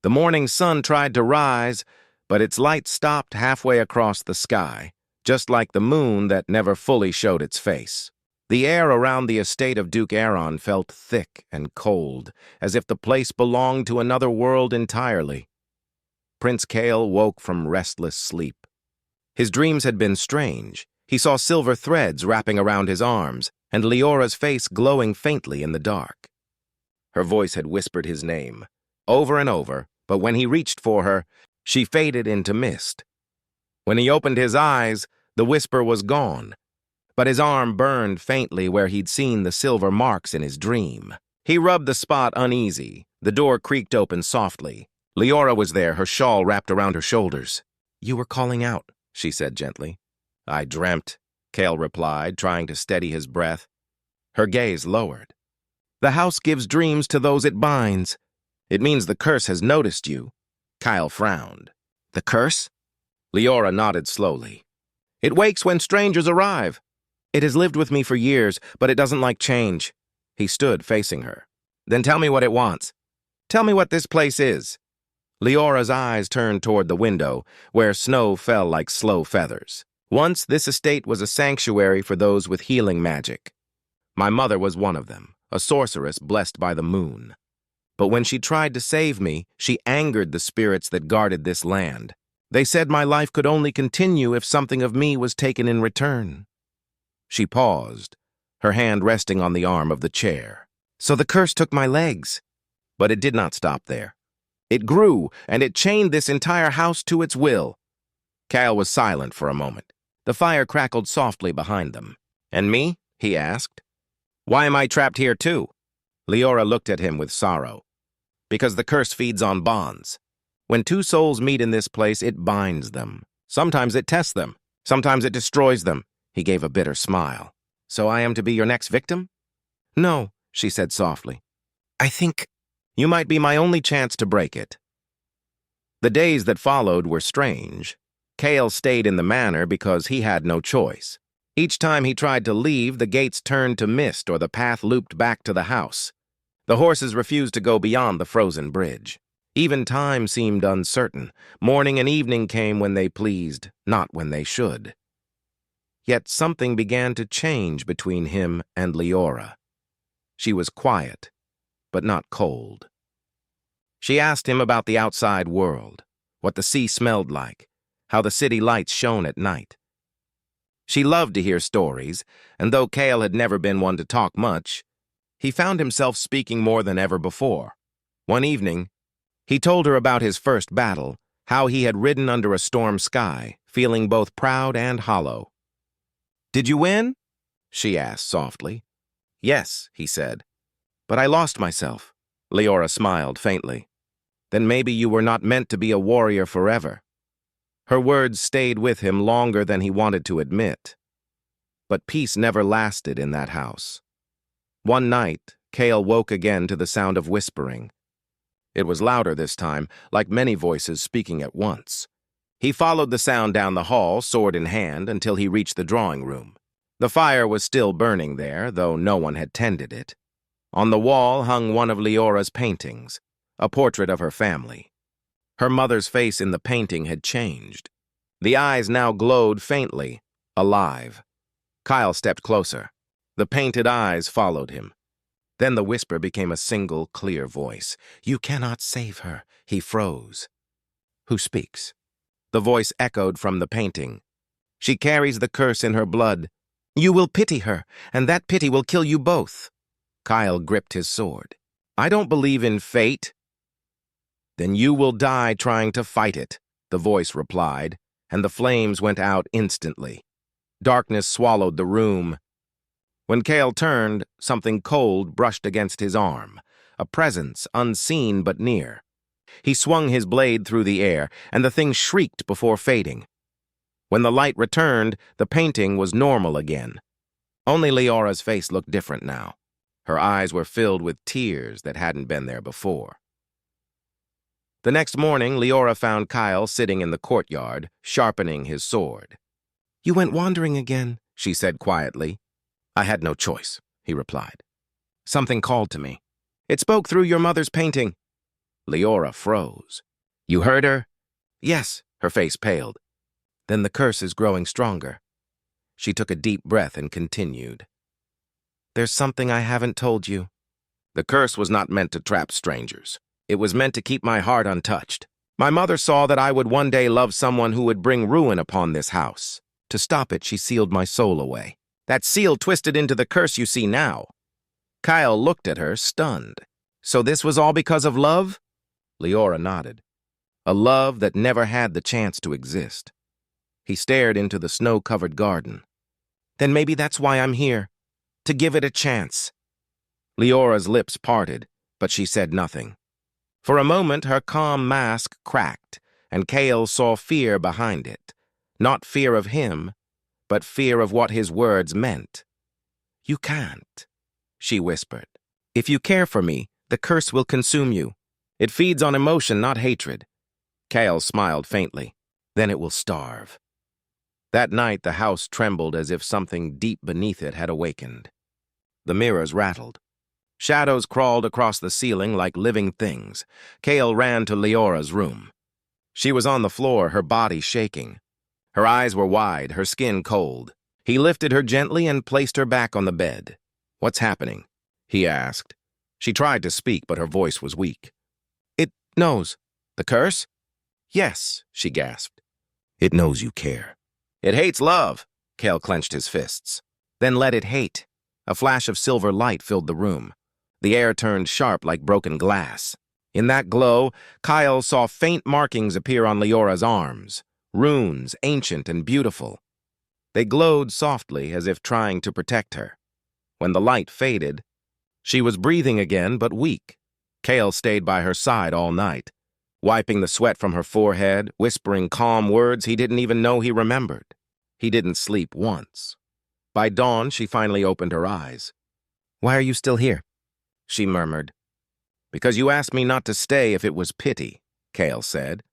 The morning sun tried to rise, but its light stopped halfway across the sky, just like the moon that never fully showed its face. The air around the estate of Duke Aeron felt thick and cold, as if the place belonged to another world entirely. Prince Kael woke from restless sleep. His dreams had been strange. He saw silver threads wrapping around his arms, and Leora's face glowing faintly in the dark. Her voice had whispered his name, over and over, but when he reached for her, she faded into mist. When he opened his eyes, the whisper was gone, but his arm burned faintly where he'd seen the silver marks in his dream. He rubbed the spot uneasy. The door creaked open softly. Leora was there, her shawl wrapped around her shoulders. "You were calling out," she said gently. "I dreamt," Kael replied, trying to steady his breath. Her gaze lowered. "The house gives dreams to those it binds. It means the curse has noticed you." Kael frowned. "The curse?" Leora nodded slowly. "It wakes when strangers arrive. It has lived with me for years, but it doesn't like change." He stood facing her. "Then tell me what it wants. Tell me what this place is." Leora's eyes turned toward the window, where snow fell like slow feathers. Once this estate was a sanctuary for those with healing magic. My mother was one of them, a sorceress blessed by the moon. But when she tried to save me, she angered the spirits that guarded this land. They said my life could only continue if something of me was taken in return. She paused, her hand resting on the arm of the chair. "So the curse took my legs." But it did not stop there. It grew, and it chained this entire house to its will. Kael was silent for a moment. The fire crackled softly behind them. "And me?" he asked. "Why am I trapped here too?" Leora looked at him with sorrow. "Because the curse feeds on bonds. When two souls meet in this place, it binds them. Sometimes it tests them. Sometimes it destroys them." He gave a bitter smile. "So I am to be your next victim?" "No," she said softly. "I think you might be my only chance to break it." The days that followed were strange. Kael stayed in the manor because he had no choice. Each time he tried to leave, the gates turned to mist or the path looped back to the house. The horses refused to go beyond the frozen bridge. Even time seemed uncertain. Morning and evening came when they pleased, not when they should. Yet something began to change between him and Leora. She was quiet, but not cold. She asked him about the outside world, what the sea smelled like, how the city lights shone at night. She loved to hear stories, and though Kael had never been one to talk much, he found himself speaking more than ever before. One evening, he told her about his first battle, how he had ridden under a storm sky, feeling both proud and hollow. "Did you win?" she asked softly. "Yes," he said. "But I lost myself." Leora smiled faintly. "Then maybe you were not meant to be a warrior forever." Her words stayed with him longer than he wanted to admit. But peace never lasted in that house. One night, Kael woke again to the sound of whispering. It was louder this time, like many voices speaking at once. He followed the sound down the hall, sword in hand, until he reached the drawing room. The fire was still burning there, though no one had tended it. On the wall hung one of Leora's paintings, a portrait of her family. Her mother's face in the painting had changed. The eyes now glowed faintly, alive. Kael stepped closer. The painted eyes followed him. Then the whisper became a single, clear voice. "You cannot save her." He froze. "Who speaks?" The voice echoed from the painting. "She carries the curse in her blood. You will pity her, and that pity will kill you both." Kael gripped his sword. "I don't believe in fate." "Then you will die trying to fight it," the voice replied, and the flames went out instantly. Darkness swallowed the room. When Kael turned, something cold brushed against his arm, a presence unseen but near. He swung his blade through the air, and the thing shrieked before fading. When the light returned, the painting was normal again. Only Leora's face looked different now. Her eyes were filled with tears that hadn't been there before. The next morning, Leora found Kael sitting in the courtyard, sharpening his sword. "You went wandering again," she said quietly. "I had no choice," he replied. "Something called to me. It spoke through your mother's painting." Leora froze. You heard her? Yes, her face paled. Then the curse is growing stronger. She took a deep breath and continued. There's something I haven't told you. The curse was not meant to trap strangers. It was meant to keep my heart untouched. My mother saw that I would one day love someone who would bring ruin upon this house. To stop it, she sealed my soul away. That seal twisted into the curse you see now. Kyle looked at her, stunned. So this was all because of love? Leora nodded. A love that never had the chance to exist. He stared into the snow-covered garden. Then maybe that's why I'm here. To give it a chance. Leora's lips parted, but she said nothing. For a moment, her calm mask cracked, and Kale saw fear behind it. Not fear of him, but fear of what his words meant. You can't, she whispered. If you care for me, the curse will consume you. It feeds on emotion, not hatred. Kale smiled faintly. Then it will starve. That night, the house trembled as if something deep beneath it had awakened. The mirrors rattled. Shadows crawled across the ceiling like living things. Kale ran to Leora's room. She was on the floor, her body shaking. Her eyes were wide, her skin cold. He lifted her gently and placed her back on the bed. What's happening? He asked. She tried to speak, but her voice was weak. It knows. The curse? Yes, she gasped. It knows you care. It hates love. Kale clenched his fists. Then let it hate. A flash of silver light filled the room. The air turned sharp like broken glass. In that glow, Kyle saw faint markings appear on Leora's arms, runes, ancient and beautiful. They glowed softly as if trying to protect her. When the light faded, she was breathing again but weak. Kale stayed by her side all night, wiping the sweat from her forehead, whispering calm words he didn't even know he remembered. He didn't sleep once. By dawn, she finally opened her eyes. Why are you still here? She murmured. Because you asked me not to stay if it was pity, Kale said.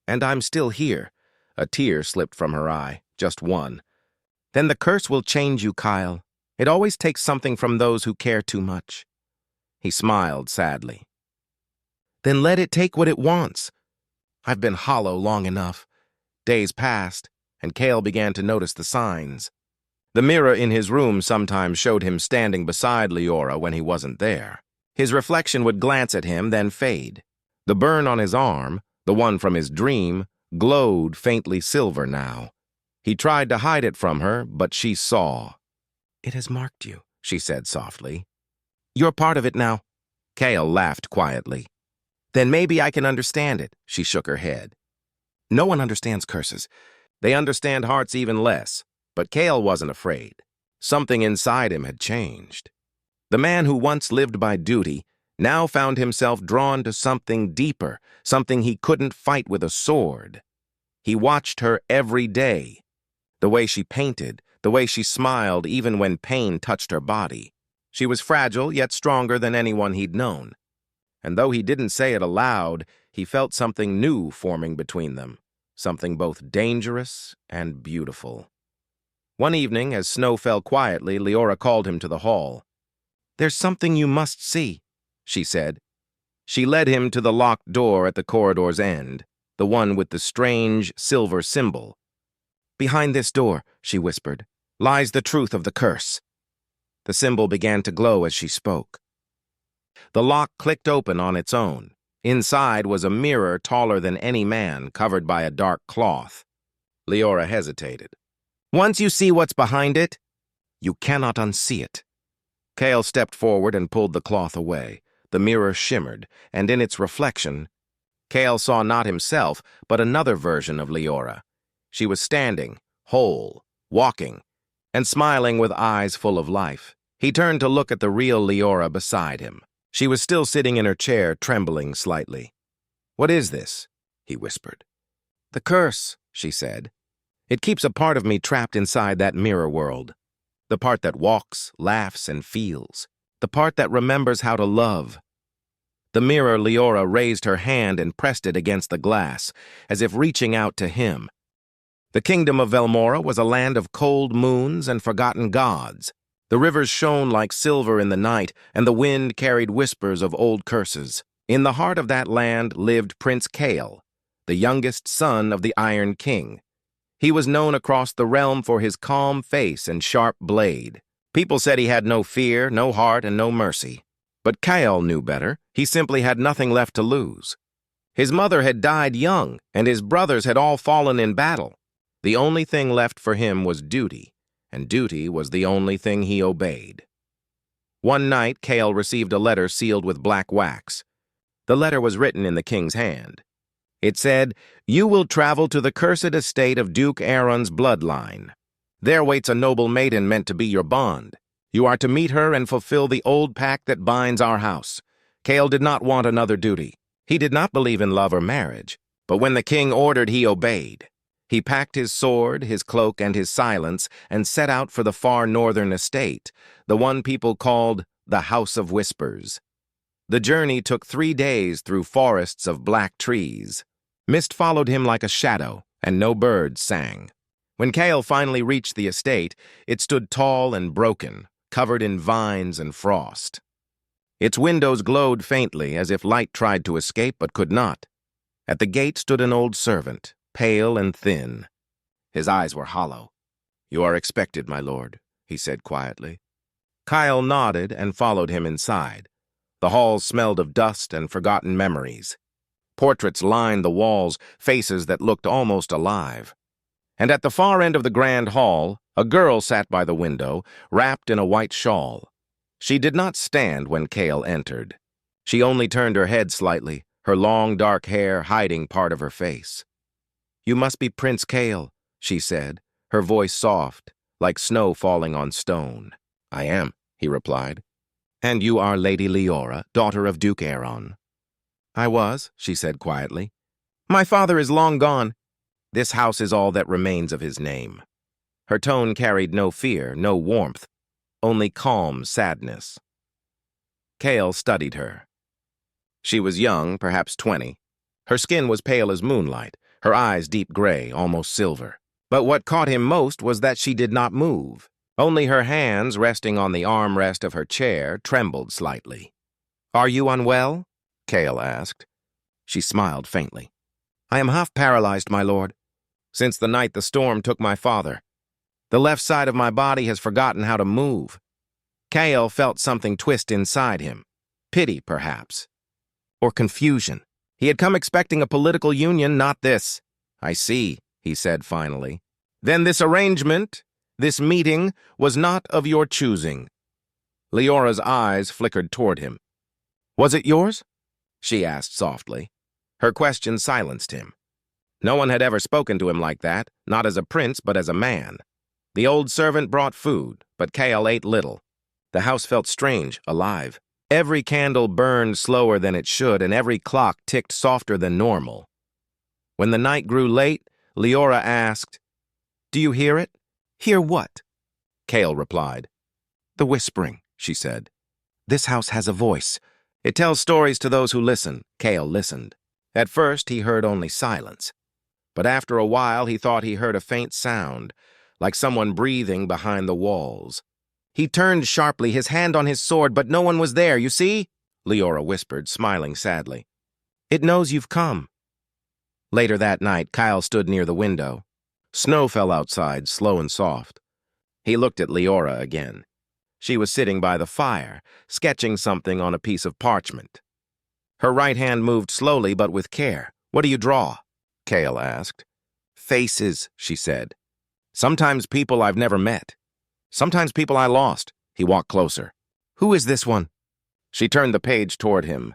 And I'm still here. A tear slipped from her eye, just one. Then the curse will change you, Kyle. It always takes something from those who care too much. He smiled sadly. Then let it take what it wants. I've been hollow long enough. Days passed, and Kale began to notice the signs. The mirror in his room sometimes showed him standing beside Leora when he wasn't there. His reflection would glance at him, then fade. The burn on his arm, the one from his dream, glowed faintly silver now. He tried to hide it from her, but she saw. It has marked you, she said softly. You're part of it now. Kale laughed quietly. Then maybe I can understand it, she shook her head. No one understands curses. They understand hearts even less. But Kale wasn't afraid. Something inside him had changed. The man who once lived by duty now found himself drawn to something deeper, something he couldn't fight with a sword. He watched her every day. The way she painted, the way she smiled even when pain touched her body. She was fragile, yet stronger than anyone he'd known. And though he didn't say it aloud, he felt something new forming between them, something both dangerous and beautiful. One evening, as snow fell quietly, Leora called him to the hall. There's something you must see, she said. She led him to the locked door at the corridor's end, the one with the strange silver symbol. Behind this door, she whispered, lies the truth of the curse. The symbol began to glow as she spoke. The lock clicked open on its own. Inside was a mirror taller than any man, covered by a dark cloth. Leora hesitated. Once you see what's behind it, you cannot unsee it. Kale stepped forward and pulled the cloth away. The mirror shimmered, and in its reflection, Kale saw not himself, but another version of Leora. She was standing, whole, walking, and smiling with eyes full of life. He turned to look at the real Leora beside him. She was still sitting in her chair, trembling slightly. What is this? He whispered. The curse, she said. It keeps a part of me trapped inside that mirror world. The part that walks, laughs, and feels. The part that remembers how to love. The mirror Leora raised her hand and pressed it against the glass, as if reaching out to him. The kingdom of Velmora was a land of cold moons and forgotten gods. The rivers shone like silver in the night, and the wind carried whispers of old curses. In the heart of that land lived Prince Kale, the youngest son of the Iron King. He was known across the realm for his calm face and sharp blade. People said he had no fear, no heart, and no mercy. But Kale knew better. He simply had nothing left to lose. His mother had died young, and his brothers had all fallen in battle. The only thing left for him was duty, and duty was the only thing he obeyed. One night, Kale received a letter sealed with black wax. The letter was written in the king's hand. It said, "You will travel to the cursed estate of Duke Aaron's bloodline. There waits a noble maiden meant to be your bond. You are to meet her and fulfill the old pact that binds our house." Kale did not want another duty. He did not believe in love or marriage, but when the king ordered, he obeyed. He packed his sword, his cloak, and his silence, and set out for the far northern estate, the one people called the House of Whispers. The journey took 3 days through forests of black trees. Mist followed him like a shadow, and no birds sang. When Kale finally reached the estate, it stood tall and broken, covered in vines and frost. Its windows glowed faintly, as if light tried to escape but could not. At the gate stood an old servant, pale and thin. His eyes were hollow. "You are expected, my lord," he said quietly. Kyle nodded and followed him inside. The halls smelled of dust and forgotten memories. Portraits lined the walls, faces that looked almost alive. And at the far end of the grand hall, a girl sat by the window, wrapped in a white shawl. She did not stand when Kale entered. She only turned her head slightly, her long dark hair hiding part of her face. "You must be Prince Kale," she said, her voice soft, like snow falling on stone. "I am," he replied. "And you are Lady Leora, daughter of Duke Aaron." "I was," she said quietly. "My father is long gone. This house is all that remains of his name." Her tone carried no fear, no warmth, only calm sadness. Kale studied her. She was young, perhaps 20. Her skin was pale as moonlight, her eyes deep gray, almost silver. But what caught him most was that she did not move. Only her hands, resting on the armrest of her chair, trembled slightly. "Are you unwell?" Kale asked. She smiled faintly. "I am half-paralyzed, my lord. Since the night the storm took my father. The left side of my body has forgotten how to move." Kale felt something twist inside him. Pity, perhaps. Or confusion. He had come expecting a political union, not this. "I see," he said finally. "Then this arrangement, this meeting, was not of your choosing." Leora's eyes flickered toward him. "Was it yours?" she asked softly. Her question silenced him. No one had ever spoken to him like that, not as a prince, but as a man. The old servant brought food, but Kale ate little. The house felt strange, alive. Every candle burned slower than it should, and every clock ticked softer than normal. When the night grew late, Leora asked, "Do you hear it?" "Hear what?" Kale replied. "The whispering," she said. "This house has a voice. It tells stories to those who listen." Kale listened. At first, he heard only silence. But after a while, he thought he heard a faint sound, like someone breathing behind the walls. He turned sharply, his hand on his sword, but no one was there, "You see?" Leora whispered, smiling sadly. "It knows you've come." Later that night, Kyle stood near the window. Snow fell outside, slow and soft. He looked at Leora again. She was sitting by the fire, sketching something on a piece of parchment. Her right hand moved slowly but with care. "What do you draw?" Kale asked. "Faces," she said. "Sometimes people I've never met. Sometimes people I lost." He walked closer. "Who is this one?" She turned the page toward him.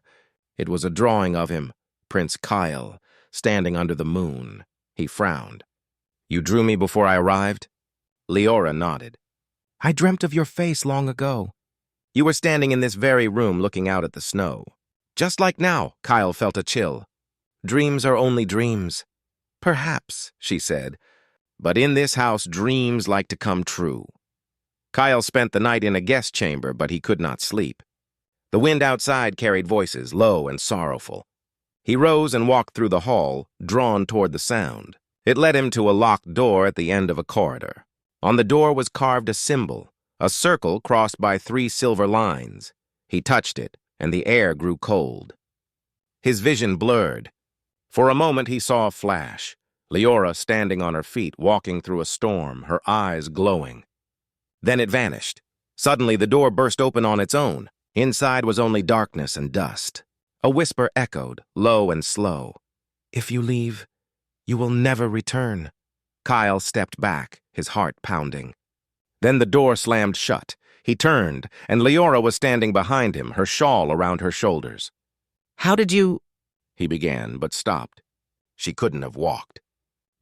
It was a drawing of him, Prince Kyle, standing under the moon. He frowned. "You drew me before I arrived?" Leora nodded. "I dreamt of your face long ago. You were standing in this very room looking out at the snow. Just like now." Kyle felt a chill. "Dreams are only dreams." "Perhaps," she said. "But in this house, dreams like to come true." Kyle spent the night in a guest chamber, but he could not sleep. The wind outside carried voices, low and sorrowful. He rose and walked through the hall, drawn toward the sound. It led him to a locked door at the end of a corridor. On the door was carved a symbol, a circle crossed by 3 silver lines. He touched it, and the air grew cold. His vision blurred. For a moment he saw a flash. Leora standing on her feet, walking through a storm, her eyes glowing. Then it vanished. Suddenly the door burst open on its own. Inside was only darkness and dust. A whisper echoed, low and slow. "If you leave, you will never return." Kyle stepped back, his heart pounding. Then the door slammed shut. He turned, and Leora was standing behind him, her shawl around her shoulders. "How did you—" he began, but stopped. She couldn't have walked.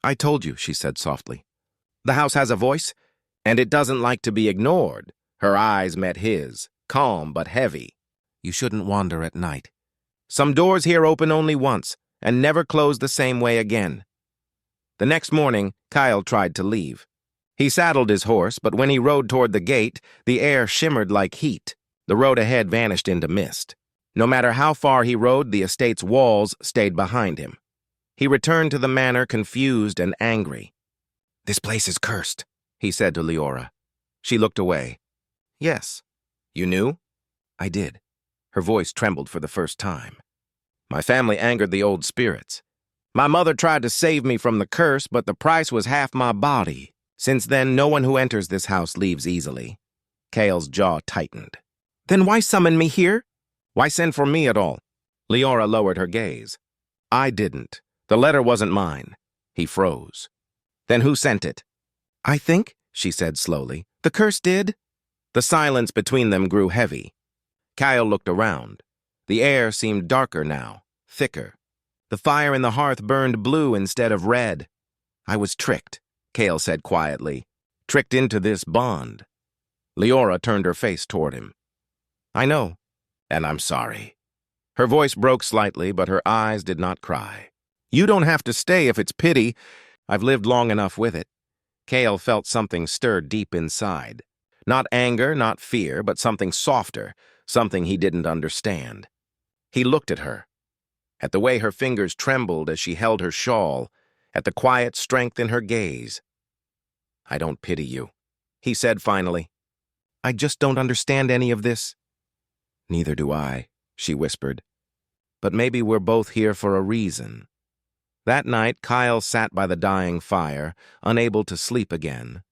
"I told you," she said softly. "The house has a voice, and it doesn't like to be ignored." Her eyes met his, calm but heavy. "You shouldn't wander at night. Some doors here open only once, and never close the same way again." The next morning, Kyle tried to leave. He saddled his horse, but when he rode toward the gate, the air shimmered like heat. The road ahead vanished into mist. No matter how far he rode, the estate's walls stayed behind him. He returned to the manor confused and angry. "This place is cursed," he said to Leora. She looked away. "Yes. You knew?" "I did." Her voice trembled for the first time. "My family angered the old spirits. My mother tried to save me from the curse, but the price was half my body. Since then, no one who enters this house leaves easily." Kale's jaw tightened. "Then why summon me here? Why send for me at all?" Leora lowered her gaze. "I didn't. The letter wasn't mine." He froze. "Then who sent it?" "I think," she said slowly, "the curse did." The silence between them grew heavy. Kyle looked around. The air seemed darker now, thicker. The fire in the hearth burned blue instead of red. "I was tricked," Kale said quietly. "Tricked into this bond." Leora turned her face toward him. "I know, and I'm sorry." Her voice broke slightly, but her eyes did not cry. "You don't have to stay if it's pity. I've lived long enough with it." Kale felt something stir deep inside. Not anger, not fear, but something softer, something he didn't understand. He looked at her, at the way her fingers trembled as she held her shawl, at the quiet strength in her gaze. "I don't pity you," he said finally. "I just don't understand any of this." "Neither do I," she whispered. "But maybe we're both here for a reason." That night, Kyle sat by the dying fire, unable to sleep again.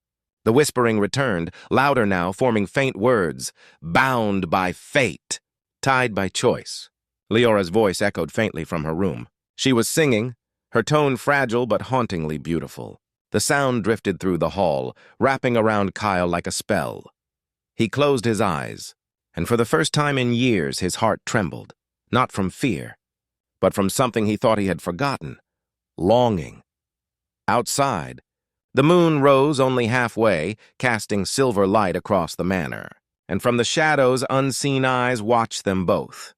The whispering returned, louder now, forming faint words. "Bound by fate. Tied by choice." Leora's voice echoed faintly from her room. She was singing, her tone fragile but hauntingly beautiful. The sound drifted through the hall, wrapping around Kyle like a spell. He closed his eyes, and for the first time in years his heart trembled, not from fear, but from something he thought he had forgotten. Longing. Outside, the moon rose only halfway, casting silver light across the manor, and from the shadows unseen eyes watched them both.